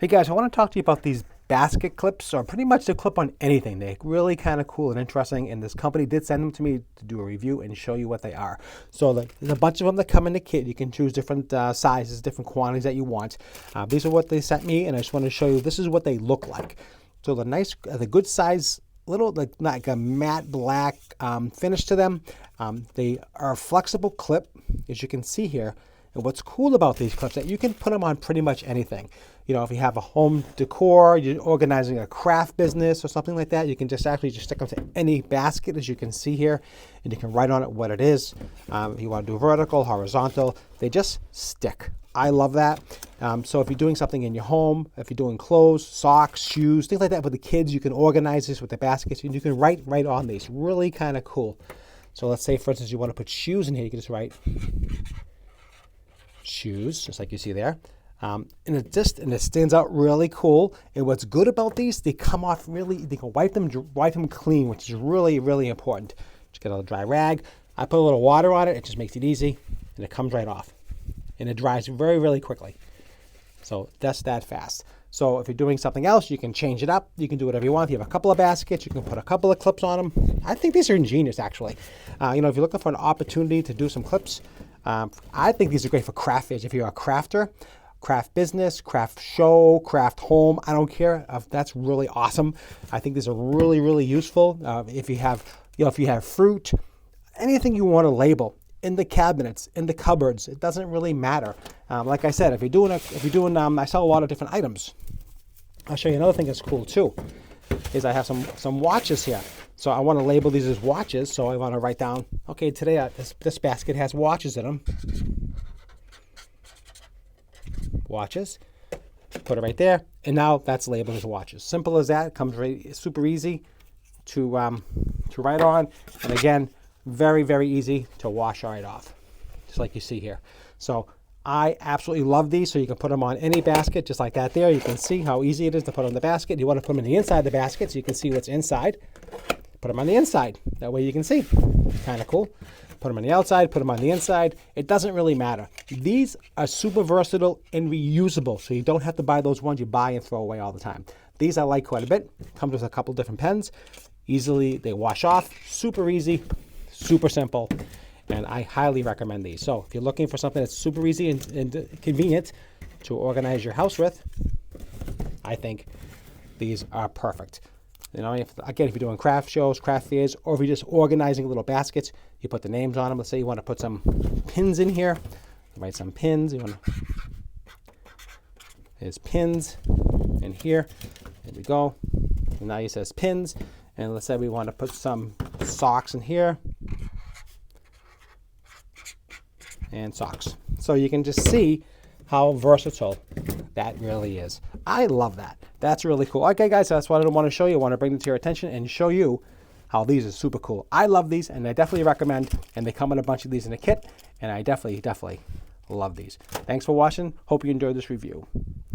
Hey guys, I want to talk to you about these basket clips, or pretty much the clip on anything. They're really kind of cool and interesting, and this company did send them to me to do a review and show you what they are. So there's a bunch of them that come in the kit. You can choose different sizes, different quantities that you want. These are what they sent me, and I just want to show you this is what they look like. So the good size, little like a matte black finish to them. They are a flexible clip, as you can see here. And what's cool about these clips that you can put them on pretty much anything. You know, if you have a home decor, you're organizing a craft business or something like that, you can just stick them to any basket, as you can see here, and you can write on it what it is. If you want to do vertical, horizontal, they just stick. I love that. So if you're doing something in your home, if you're doing clothes, socks, shoes, things like that with the kids, you can organize this with the baskets, and you can write right on these. Really kind of cool. So let's say, for instance, you want to put shoes in here. You can just write shoes, just like you see there. And it stands out really cool. And what's good about these, they come off really, they can wipe them clean, which is really, really important. Just get a dry rag. I put a little water on it. It just makes it easy, and it comes right off. And it dries very, really quickly. So that's that fast. So if you're doing something else, you can change it up. You can do whatever you want. If you have a couple of baskets, you can put a couple of clips on them. I think these are ingenious, actually. If you're looking for an opportunity to do some clips, I think these are great for craft fairs. If you're a crafter, craft business, craft show, craft home, I don't care. That's really awesome. I think these are really, really useful. If you have fruit, anything you want to label in the cabinets, in the cupboards, it doesn't really matter. Like I said, if you're doing, I sell a lot of different items. I'll show you another thing that's cool too. Is I have some watches here. So I want to label these as watches. So I want to write down, okay, today this basket has watches in them. Watches. Put it right there, and now that's labeled as watches. Simple as that. It comes super easy to write on, and again, very, very easy to wash right off, just like you see here. So I absolutely love these. So you can put them on any basket, just like that there. You can see how easy it is to put on the basket. You want to put them in the inside of the basket so you can see what's inside. Put them on the inside. That way you can see. Kind of cool. Put them on the outside, put them on the inside. It doesn't really matter. These are super versatile and reusable, so you don't have to buy those ones you buy and throw away all the time. These I like quite a bit. Comes with a couple different pens. Easily, they wash off. Super easy, super simple, and I highly recommend these. So if you're looking for something that's super easy and convenient to organize your house with, I think these are perfect. If you're doing craft shows, craft fairs, or if you're just organizing little baskets, you put the names on them. Let's say you want to put some pins in here. Write some pins. There's pins in here. There we go. And now it says pins. And let's say we want to put some socks in here. And socks. So you can just see how versatile that really is. I love that. That's really cool. Okay, guys, that's what I want to show you. I want to bring it to your attention and show you how these are super cool. I love these, and I definitely recommend, and they come in a bunch of these in a kit, and I definitely love these. Thanks for watching. Hope you enjoyed this review.